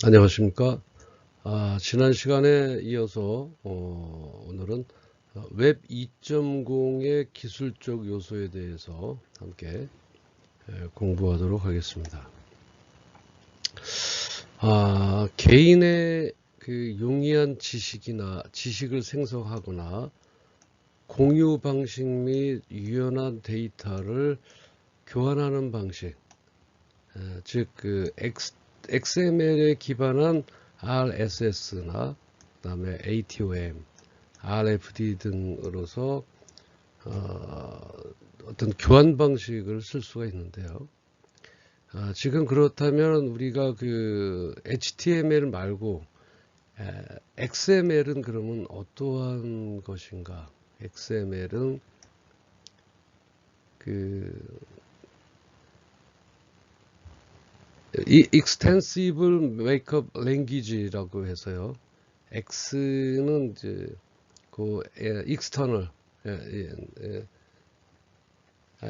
안녕하십니까. 지난 시간에 이어서 오늘은 웹 2.0의 기술적 요소에 대해서 함께 공부하도록 하겠습니다. 개인의 그 용이한 지식을 생성하거나 공유 방식 및 유연한 데이터를 교환하는 방식, 즉 XML에 기반한 RSS나 그다음에 ATOM, RFD 등으로서 어떤 교환 방식을 쓸 수가 있는데요. 지금 그렇다면 우리가 그 HTML 말고 XML은 그러면 어떠한 것인가? XML은 그 Extensible Markup Language라고 해서요. X는 이제 그 external,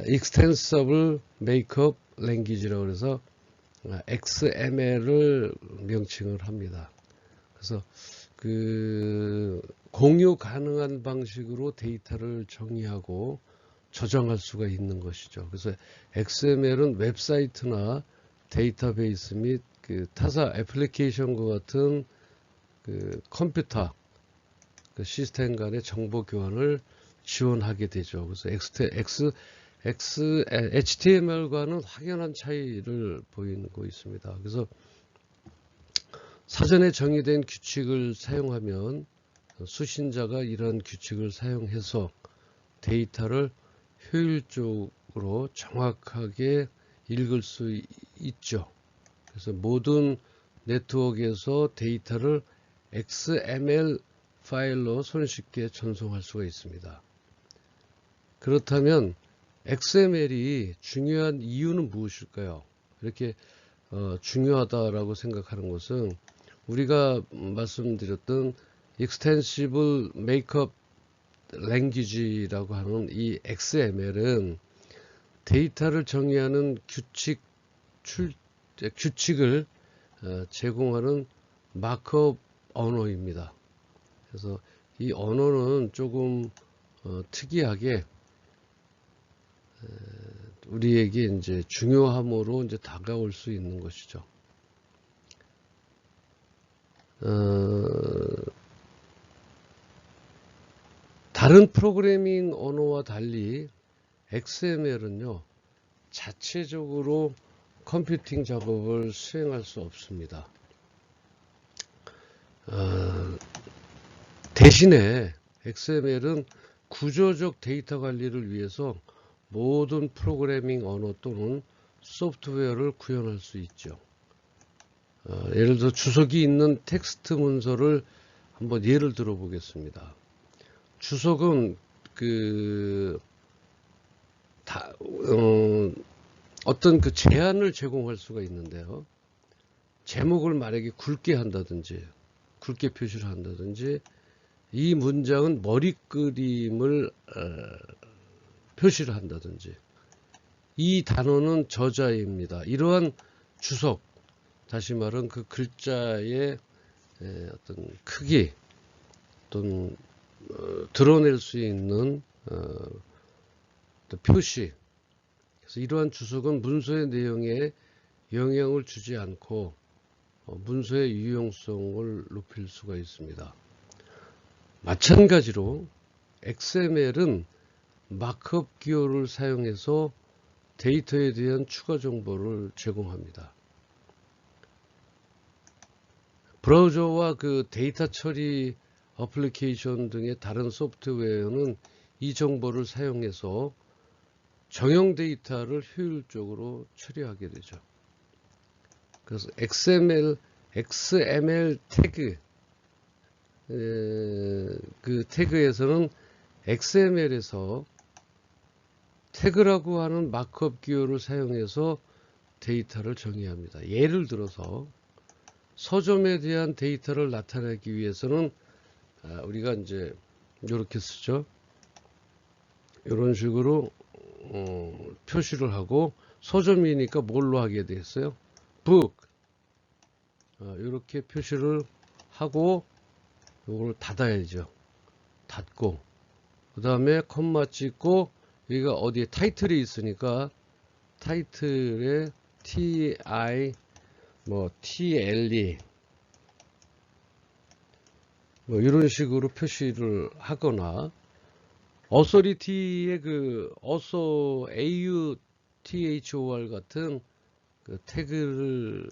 extensible markup language라고 해서 XML을 명칭을 합니다. 그래서 그 공유 가능한 방식으로 데이터를 정의하고 저장할 수가 있는 것이죠. 그래서 XML은 웹사이트나 데이터베이스 및 그 타사 애플리케이션과 같은 그 컴퓨터 그 시스템 간의 정보 교환을 지원하게 되죠. 그래서 HTML과는 확연한 차이를 보이고 있습니다. 그래서 사전에 정의된 규칙을 사용하면 수신자가 이런 규칙을 사용해서 데이터를 효율적으로 정확하게 읽을 수 있죠. 그래서 모든 네트워크에서 데이터를 XML 파일로 손쉽게 전송할 수가 있습니다. 그렇다면 XML이 중요한 이유는 무엇일까요? 이렇게 중요하다라고 생각하는 것은 우리가 말씀드렸던 Extensible Markup Language라고 하는 이 XML은 데이터를 정의하는 규칙을 제공하는 마크업 언어입니다. 그래서 이 언어는 조금 특이하게 우리에게 이제 중요함으로 이제 다가올 수 있는 것이죠. 다른 프로그래밍 언어와 달리 XML은요, 자체적으로 컴퓨팅 작업을 수행할 수 없습니다. 대신에 XML은 구조적 데이터 관리를 위해서 모든 프로그래밍 언어 또는 소프트웨어를 구현할 수 있죠. 예를 들어 주석이 있는 텍스트 문서를 한번 예를 들어 보겠습니다. 주석은 어떤 그 제한을 제공할 수가 있는데요. 제목을 만약에 굵게 한다든지 굵게 표시를 한다든지 이 문장은 머리그림을 표시를 한다든지 이 단어는 저자입니다. 이러한 주석, 다시 말은 그 글자의 어떤 크기, 어떤 드러낼 수 있는 표시. 그래서 이러한 주석은 문서의 내용에 영향을 주지 않고 문서의 유용성을 높일 수가 있습니다. 마찬가지로 XML은 마크업 기호를 사용해서 데이터에 대한 추가 정보를 제공합니다. 브라우저와 그 데이터 처리 어플리케이션 등의 다른 소프트웨어는 이 정보를 사용해서 정형 데이터를 효율적으로 처리하게 되죠. 그래서 XML 태그, 그 태그에서는 XML에서 태그라고 하는 마크업 기호를 사용해서 데이터를 정의합니다. 예를 들어서 서점에 대한 데이터를 나타내기 위해서는 우리가 이제 이렇게 쓰죠. 이런 식으로 표시를 하고 서점이니까 뭘로 하게 됐어요? book, 이렇게 표시를 하고 이걸 닫아야죠. 닫고 그 다음에 콤마 찍고 여기가 어디에 타이틀이 있으니까 타이틀에 TI 뭐 TLE 뭐 이런 식으로 표시를 하거나 어소리티의 그 어소 AUTHOR 같은 그 태그를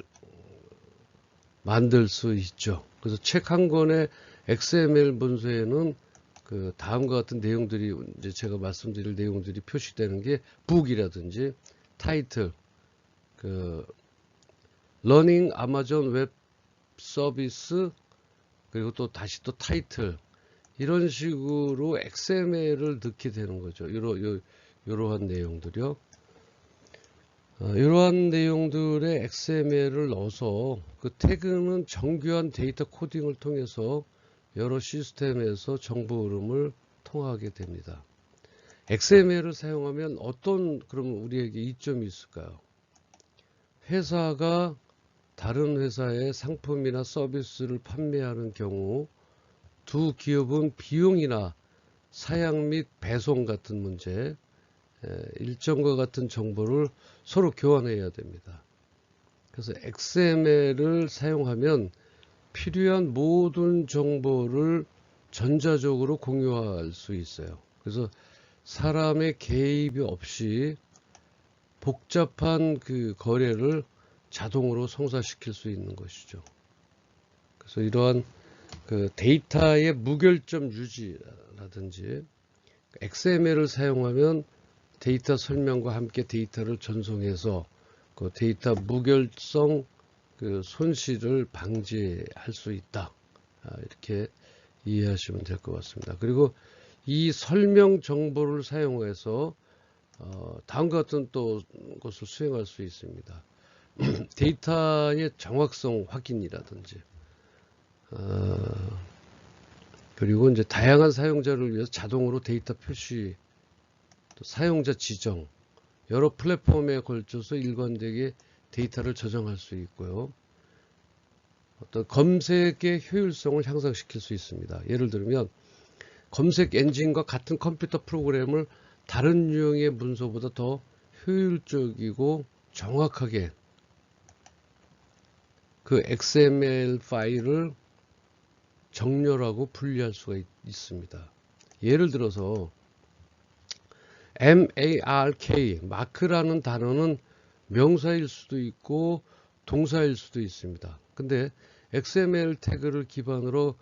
만들 수 있죠. 그래서 책 한 권의 XML 문서에는 그 다음과 같은 내용들이 이제 제가 말씀드릴 내용들이 표시되는 게 북이라든지 타이틀, 그 러닝 아마존 웹 서비스 그리고 또 다시 또 타이틀 이런 식으로 XML을 넣게 되는 거죠. 이러한 내용들이요. 이러한 내용들의 XML을 넣어서 그 태그는 정교한 데이터 코딩을 통해서 여러 시스템에서 정보 흐름을 통하게 됩니다. XML을 사용하면 어떤 그러면 우리에게 이점이 있을까요? 회사가 다른 회사의 상품이나 서비스를 판매하는 경우 두 기업은 비용이나 사양 및 배송 같은 문제, 일정과 같은 정보를 서로 교환해야 됩니다. 그래서 XML을 사용하면 필요한 모든 정보를 전자적으로 공유할 수 있어요. 그래서 사람의 개입이 없이 복잡한 그 거래를 자동으로 성사시킬 수 있는 것이죠. 그래서 이러한 그 데이터의 무결점 유지라든지 XML을 사용하면 데이터 설명과 함께 데이터를 전송해서 그 데이터 무결성 그 손실을 방지할 수 있다. 이렇게 이해하시면 될 것 같습니다. 그리고 이 설명 정보를 사용해서 다음과 같은 또 것을 수행할 수 있습니다. 데이터의 정확성 확인이라든지 그리고 이제 다양한 사용자를 위해서 자동으로 데이터 표시, 또 사용자 지정, 여러 플랫폼에 걸쳐서 일관되게 데이터를 저장할 수 있고요. 어떤 검색의 효율성을 향상시킬 수 있습니다. 예를 들면 검색 엔진과 같은 컴퓨터 프로그램을 다른 유형의 문서보다 더 효율적이고 정확하게 그 XML 파일을 정렬하고 분리할 수가 있습니다. 예를 들어서 MARK, 마크라는 단어는 명사일 수도 있고 동사일 수도 있습니다. 근데 XML 태그를 기반으로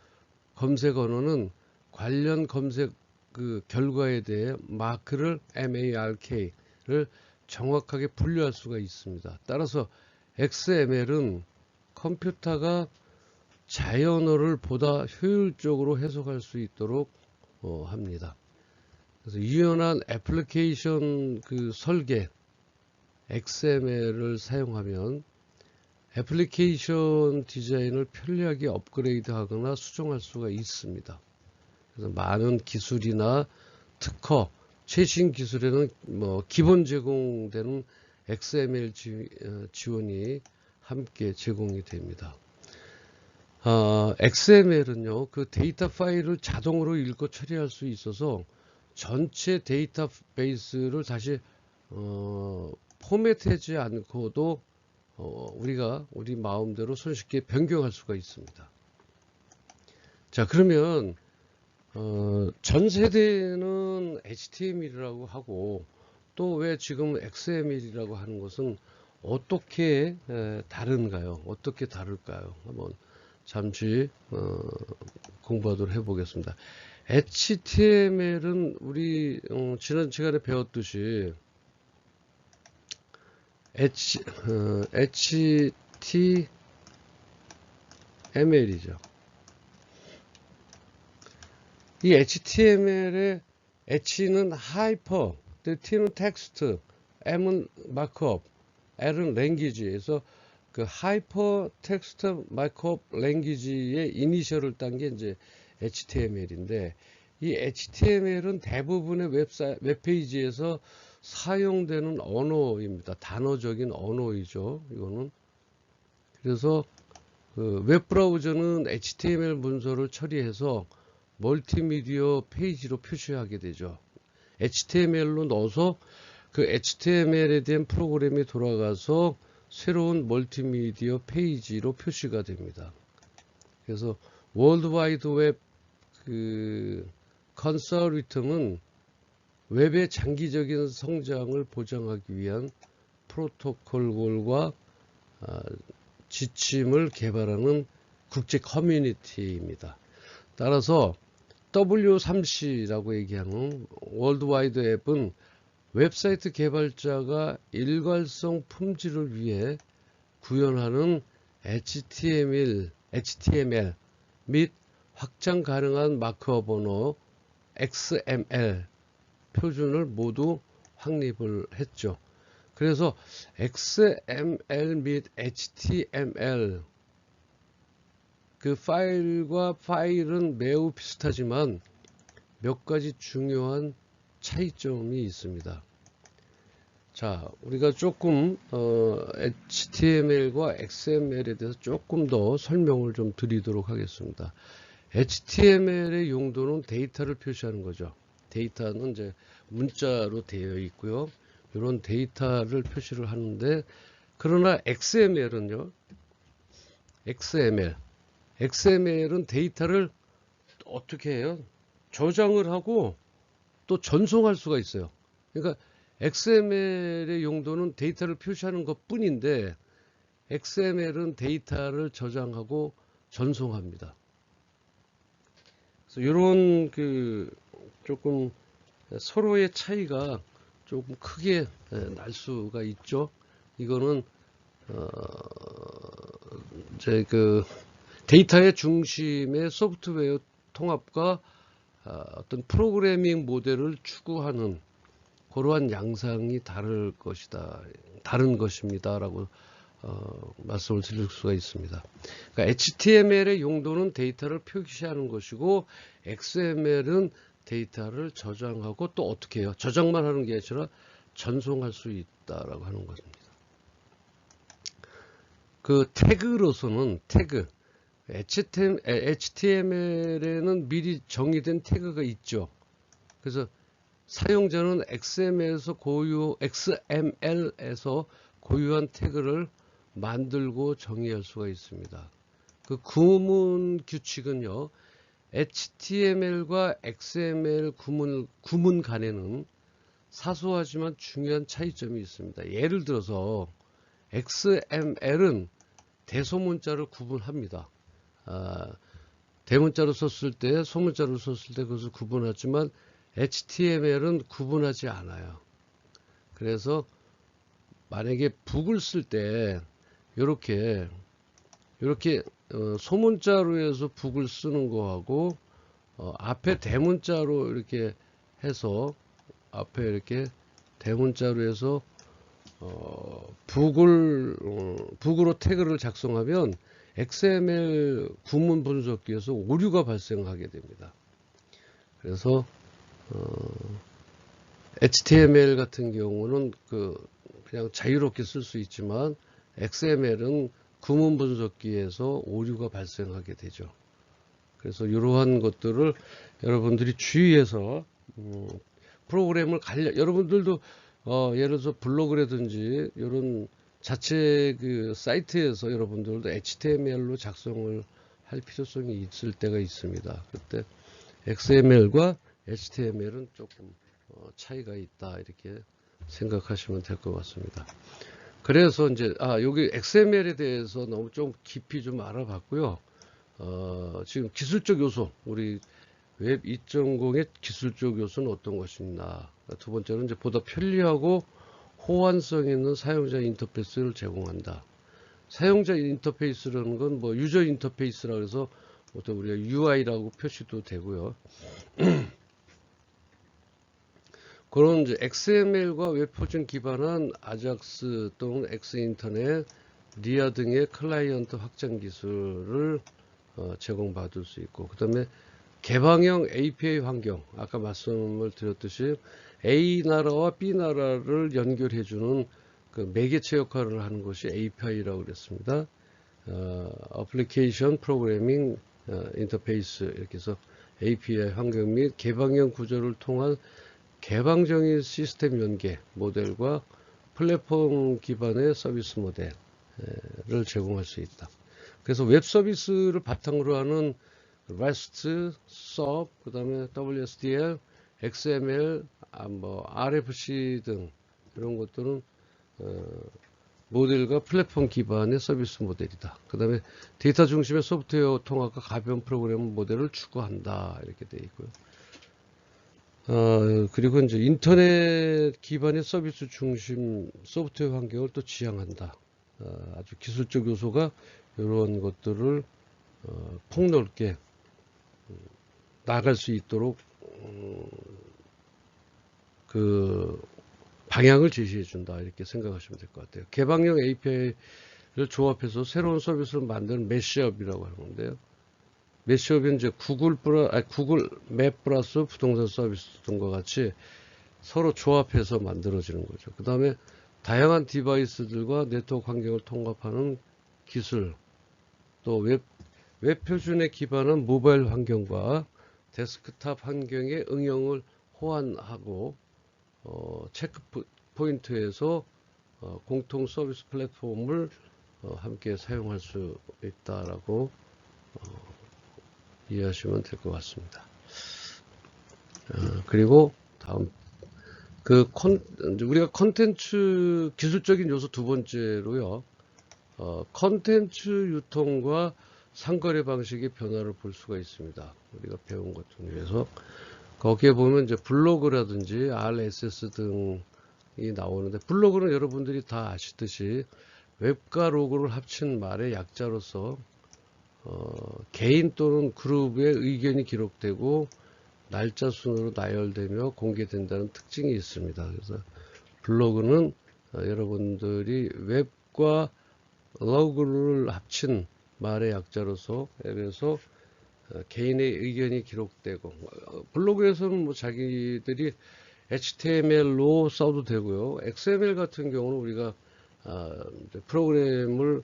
검색 언어는 관련 검색 그 결과에 대해 마크를 MARK를 정확하게 분류할 수가 있습니다. 따라서 XML은 컴퓨터가 자연어를 보다 효율적으로 해석할 수 있도록 합니다. 그래서 유연한 애플리케이션 그 설계 XML을 사용하면 애플리케이션 디자인을 편리하게 업그레이드하거나 수정할 수가 있습니다. 그래서 많은 기술이나 특허, 최신 기술에는 뭐 기본 제공되는 XML 지원이 함께 제공이 됩니다. XML은요, 그 데이터 파일을 자동으로 읽고 처리할 수 있어서 전체 데이터베이스를 다시 포맷하지 않고도 우리가 우리 마음대로 손쉽게 변경할 수가 있습니다. 자, 그러면 전 세대는 HTML이라고 하고 또 왜 지금 XML이라고 하는 것은 어떻게 다른가요? 어떻게 다를까요? 한번 잠시 공부하도록 해보겠습니다. HTML은 우리 지난 시간에 배웠듯이 HTML이죠. 이 HTML의 H는 하이퍼, T는 텍스트, M은 마크업, L은 랭귀지에서 그 하이퍼 텍스트 마크업 랭귀지의 이니셜을 딴 게 이제 HTML인데 이 HTML은 대부분의 웹페이지에서 사용되는 언어입니다. 단어적인 언어이죠. 이거는. 그래서 그 웹브라우저는 HTML 문서를 처리해서 멀티미디어 페이지로 표시하게 되죠. HTML로 넣어서 그 HTML에 대한 프로그램이 돌아가서 새로운 멀티미디어 페이지로 표시가 됩니다. 그래서 월드와이드 웹 그 컨소리텀은 웹의 장기적인 성장을 보장하기 위한 프로토콜과 지침을 개발하는 국제 커뮤니티입니다. 따라서 W3C라고 얘기하는 월드와이드 웹은 웹사이트 개발자가 일괄성 품질을 위해 구현하는 HTML 및 확장 가능한 마크업 언어 XML 표준을 모두 확립을 했죠. 그래서 XML 및 HTML 그 파일과 파일은 매우 비슷하지만 몇 가지 중요한 차이점이 있습니다. 자, 우리가 조금 HTML과 XML에 대해서 조금 더 설명을 좀 드리도록 하겠습니다. HTML의 용도는 데이터를 표시하는 거죠. 데이터는 이제 문자로 되어 있고요. 이런 데이터를 표시를 하는데, 그러나 XML은요, XML은 데이터를 어떻게 해요? 저장을 하고 또 전송할 수가 있어요. 그러니까 XML의 용도는 데이터를 표시하는 것 뿐인데, XML은 데이터를 저장하고 전송합니다. 그래서 이런 그 조금 서로의 차이가 조금 크게 날 수가 있죠. 이거는 이제 그 데이터의 중심의 소프트웨어 통합과 어떤 프로그래밍 모델을 추구하는 그러한 양상이 다른 것입니다라고 말씀을 드릴 수가 있습니다. 그러니까 HTML의 용도는 데이터를 표시하는 것이고, XML은 데이터를 저장하고 또 어떻게 해요? 저장만 하는 게 아니라 전송할 수 있다라고 하는 것입니다. 그 태그로서는 HTML에는 미리 정의된 태그가 있죠. 그래서 사용자는 XML에서 고유한 태그를 만들고 정의할 수가 있습니다. 그 구문 규칙은요, HTML과 XML 구문 간에는 사소하지만 중요한 차이점이 있습니다. 예를 들어서 XML은 대소문자를 구분합니다. 대문자로 썼을 때, 소문자로 썼을 때 그것을 구분하지만 HTML은 구분하지 않아요. 그래서 만약에 북을 쓸 때 이렇게 소문자로 해서 북을 쓰는 거하고 앞에 대문자로 이렇게 해서 앞에 이렇게 대문자로 해서 북으로 태그를 작성하면 XML 구문 분석기에서 오류가 발생하게 됩니다. 그래서 HTML 같은 경우는 그냥 자유롭게 쓸 수 있지만 XML은 구문 분석기에서 오류가 발생하게 되죠. 그래서 이러한 것들을 여러분들이 주의해서 프로그램을 여러분들도 예를 들어서 블로그라든지 이런 자체 그 사이트에서 여러분들도 HTML로 작성을 할 필요성이 있을 때가 있습니다. 그때 XML과 HTML은 조금 차이가 있다, 이렇게 생각하시면 될 것 같습니다. 그래서 이제 여기 XML에 대해서 너무 좀 깊이 좀 알아봤고요. 지금 기술적 요소, 우리 웹 2.0의 기술적 요소는 어떤 것이냐. 두 번째는 이제 보다 편리하고 호환성 있는 사용자 인터페이스를 제공한다. 사용자 인터페이스라는 건 뭐 유저 인터페이스라고 해서 어떤 우리가 UI라고 표시도 되고요. 그런 이제 XML과 웹포진 기반한 아작스 또는 엑스인터넷, 리아 등의 클라이언트 확장 기술을 제공받을 수 있고, 그 다음에 개방형 API 환경, 아까 말씀을 드렸듯이 A 나라와 B 나라를 연결해주는 그 매개체 역할을 하는 것이 API라고 그랬습니다. Application Programming Interface 이렇게 해서 API 환경 및 개방형 구조를 통한 개방적인 시스템 연계 모델과 플랫폼 기반의 서비스 모델을 제공할 수 있다. 그래서 웹 서비스를 바탕으로 하는 REST, SOAP, 그 다음에 WSDL, XML, RFC 등 이런 것들은 모델과 플랫폼 기반의 서비스 모델이다. 그 다음에 데이터 중심의 소프트웨어 통합과 가벼운 프로그램 모델을 추구한다. 이렇게 되어 있고요. 그리고 이제 인터넷 기반의 서비스 중심 소프트웨어 환경을 또 지향한다. 아주 기술적 요소가 이런 것들을 폭넓게 나갈 수 있도록 그 방향을 제시해 준다. 이렇게 생각하시면 될 것 같아요. 개방형 API를 조합해서 새로운 서비스를 만드는 매시업이라고 하는 건데요. 매시업은 이제 구글 맵 플러스 부동산 서비스 등과 같이 서로 조합해서 만들어지는 거죠. 그 다음에 다양한 디바이스들과 네트워크 환경을 통합하는 기술, 또 웹 표준에 기반한 모바일 환경과 데스크탑 환경의 응용을 호환하고 체크 포인트에서 공통 서비스 플랫폼을 함께 사용할 수 있다라고 이해하시면 될 것 같습니다. 그리고 다음 우리가 컨텐츠 기술적인 요소 두 번째로요. 컨텐츠 유통과 상거래 방식의 변화를 볼 수가 있습니다. 우리가 배운 것 중에서 거기에 보면 이제 블로그라든지 RSS 등이 나오는데, 블로그는 여러분들이 다 아시듯이 웹과 로그를 합친 말의 약자로서 개인 또는 그룹의 의견이 기록되고 날짜 순으로 나열되며 공개된다는 특징이 있습니다. 그래서 블로그는 여러분들이 웹과 로그를 합친 말의 약자로서 앱에서 개인의 의견이 기록되고, 블로그에서는 뭐 자기들이 HTML로 써도 되고요. XML 같은 경우는 우리가 프로그램을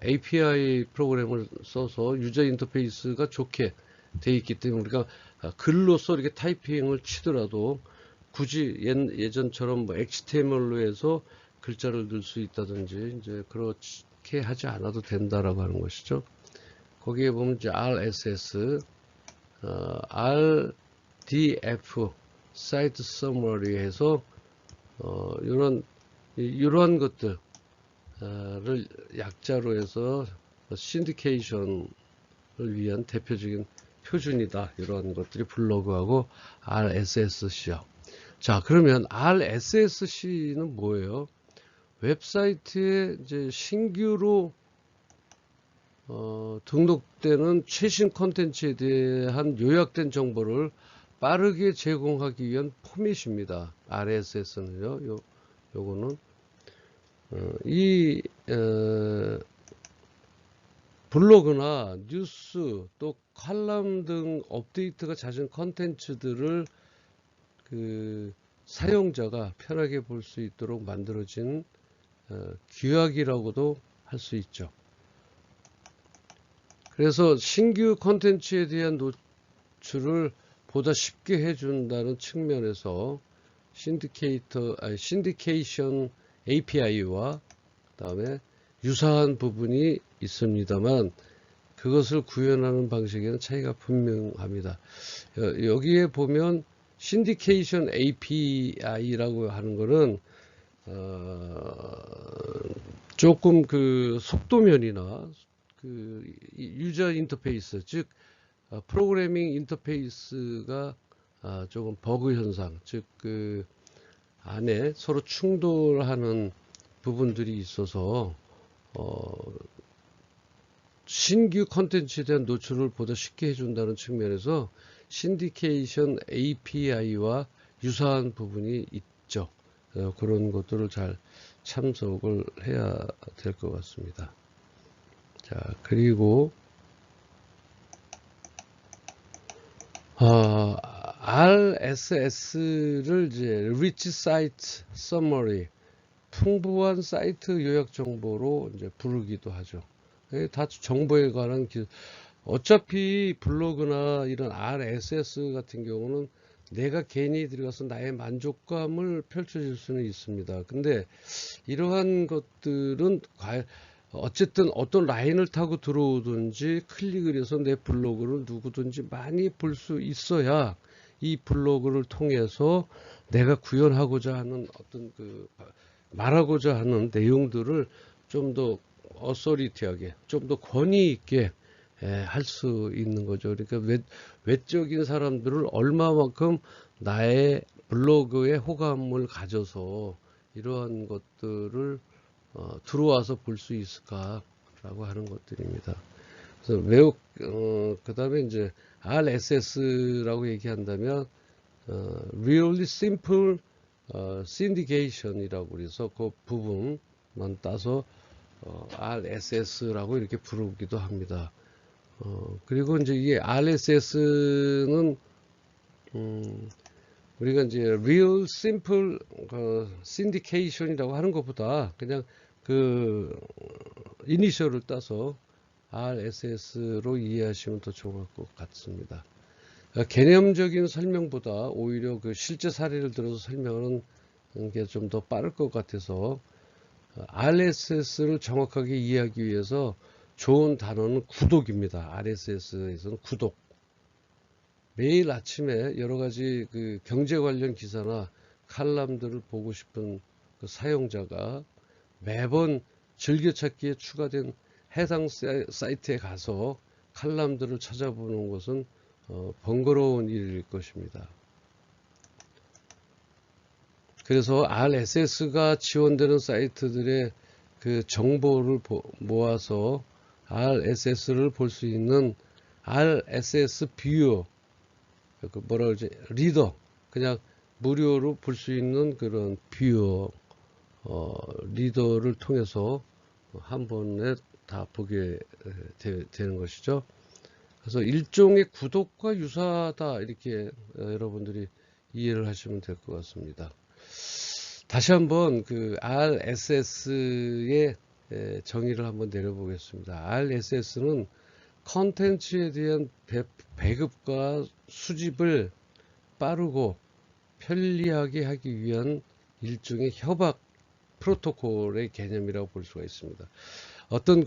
API 프로그램을 써서 유저 인터페이스가 좋게 돼 있기 때문에 우리가 글로써 이렇게 타이핑을 치더라도 굳이 예전처럼 뭐 HTML로 해서 글자를 넣을 수 있다든지 이제 그렇게 하지 않아도 된다라고 하는 것이죠. 거기에 보면 이제 RSS, RDF, 사이트 서머리 해서 이러한 것들을 약자로 해서 신디케이션을 위한 대표적인 표준이다. 이러한 것들이 블로그하고 RSSC요. 자, 그러면 RSSC는 뭐예요? 웹사이트에 이제 신규로 등록되는 최신 콘텐츠에 대한 요약된 정보를 빠르게 제공하기 위한 포맷입니다. RSS는요. 요거는 블로그나 뉴스 또 칼럼 등 업데이트가 잦은 콘텐츠들을 그 사용자가 편하게 볼 수 있도록 만들어진 규약이라고도 할 수 있죠. 그래서 신규 콘텐츠에 대한 노출을 보다 쉽게 해준다는 측면에서 신디케이션 API와 그다음에 유사한 부분이 있습니다만 그것을 구현하는 방식에는 차이가 분명합니다. 여기에 보면 신디케이션 API라고 하는 것은 조금 그 속도면이나 그 유저 인터페이스, 즉 프로그래밍 인터페이스가 조금 버그 현상, 즉 그 안에 서로 충돌하는 부분들이 있어서 신규 컨텐츠에 대한 노출을 보다 쉽게 해준다는 측면에서 신디케이션 API와 유사한 부분이 있죠. 그런 것들을 잘 참석을 해야 될 것 같습니다. 자, 그리고 RSS를 이제 Rich Site Summary, 풍부한 사이트 요약 정보로 이제 부르기도 하죠. 다 정보에 관한 어차피 블로그나 이런 RSS 같은 경우는 내가 괜히 들어가서 나의 만족감을 펼쳐줄 수는 있습니다. 근데 이러한 것들은 어쨌든 어떤 라인을 타고 들어오든지 클릭을 해서 내 블로그를 누구든지 많이 볼 수 있어야 이 블로그를 통해서 내가 구현하고자 하는 어떤 말하고자 하는 내용들을 좀 더 어소리티하게, 좀 더 권위 있게 할 수 있는 거죠. 그러니까 외적인 사람들을 얼마만큼 나의 블로그에 호감을 가져서 이러한 것들을 들어와서 볼 수 있을까라고 하는 것들입니다. 그래서 그 다음에 이제 RSS라고 얘기한다면 Really Simple Syndication이라고 그래서 그 부분만 따서 RSS라고 이렇게 부르기도 합니다. 그리고 이제 이게 RSS는 우리가 이제 Real Simple Syndication이라고 하는 것보다 그냥 이니셜을 따서 RSS로 이해하시면 더 좋을 것 같습니다. 개념적인 설명보다 오히려 실제 사례를 들어서 설명하는 게 좀 더 빠를 것 같아서 RSS를 정확하게 이해하기 위해서 좋은 단어는 구독입니다. RSS에서는 구독. 매일 아침에 여러 가지 경제 관련 기사나 칼럼들을 보고 싶은 사용자가 매번 즐겨찾기에 추가된 해당 사이트에 가서 칼럼들을 찾아보는 것은 번거로운 일일 것입니다. 그래서 RSS가 지원되는 사이트들의 정보를 모아서 RSS를 볼 수 있는 RSS 뷰어, 뭐라 그러지? 리더, 그냥 무료로 볼 수 있는 그런 뷰어, 리더를 통해서 한 번에 다 보게 되는 것이죠. 그래서 일종의 구독과 유사하다, 이렇게 여러분들이 이해를 하시면 될 것 같습니다. 다시 한번 RSS의 정의를 한번 내려보겠습니다. RSS는 컨텐츠에 대한 배급과 수집을 빠르고 편리하게 하기 위한 일종의 협약 프로토콜의 개념이라고 볼 수가 있습니다. 어떤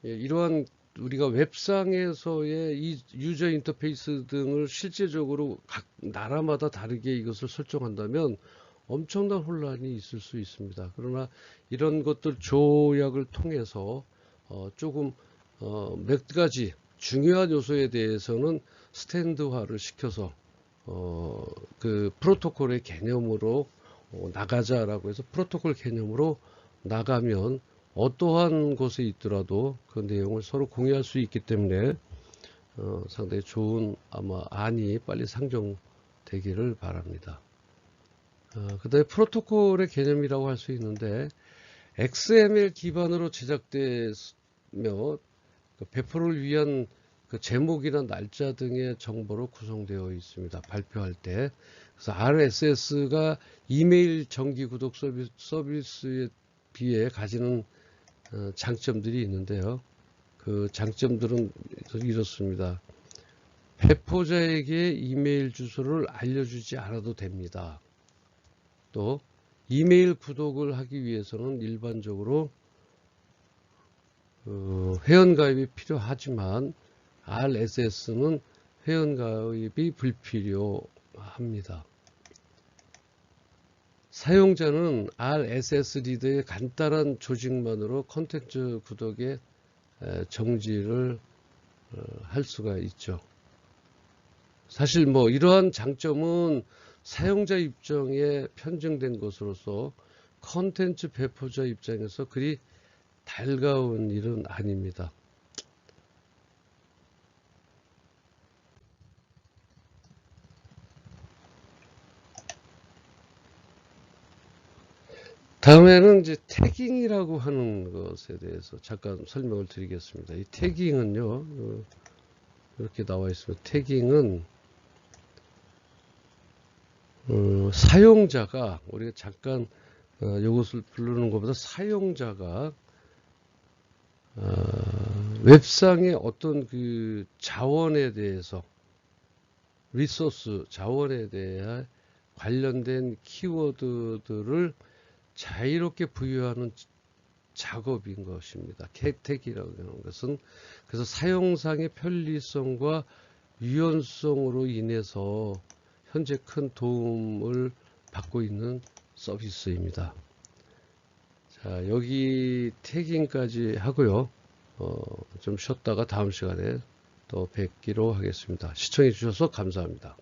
이러한 우리가 웹상에서의 이 유저 인터페이스 등을 실제적으로 각 나라마다 다르게 이것을 설정한다면 엄청난 혼란이 있을 수 있습니다. 그러나 이런 것들 조약을 통해서 조금 몇 가지 중요한 요소에 대해서는 스탠드화를 시켜서 프로토콜의 개념으로 나가자라고 해서 프로토콜 개념으로 나가면 어떠한 곳에 있더라도 그 내용을 서로 공유할 수 있기 때문에 상당히 좋은 아마 안이 빨리 상정되기를 바랍니다. 그 다음에 프로토콜의 개념이라고 할 수 있는데 XML 기반으로 제작되며 배포를 위한 제목이나 날짜 등의 정보로 구성되어 있습니다. 발표할 때. 그래서 RSS가 이메일 정기 구독 서비스에 비해 가지는 장점들이 있는데요. 그 장점들은 이렇습니다. 배포자에게 이메일 주소를 알려주지 않아도 됩니다. 또 이메일 구독을 하기 위해서는 일반적으로 회원가입이 필요하지만 RSS는 회원가입이 불필요합니다. 사용자는 RSS 리더의 간단한 조직만으로 콘텐츠 구독의 정지를 할 수가 있죠. 사실 이러한 장점은 사용자 입장에 편중된 것으로서 콘텐츠 배포자 입장에서 그리 달가운 일은 아닙니다. 다음에는 이제 태깅이라고 하는 것에 대해서 잠깐 설명을 드리겠습니다. 이 태깅은요, 이렇게 나와 있습니다. 태깅은 사용자가, 우리가 잠깐 이것을 부르는 것보다 사용자가 웹상의 어떤 그 자원에 대해서 리소스 자원에 대해 관련된 키워드들을 자유롭게 부여하는 작업인 것입니다. 혜택이라고 하는 것은 그래서 사용상의 편리성과 유연성으로 인해서 현재 큰 도움을 받고 있는 서비스입니다. 자, 여기 태깅까지 하고요. 좀 쉬었다가 다음 시간에 또 뵙기로 하겠습니다. 시청해 주셔서 감사합니다.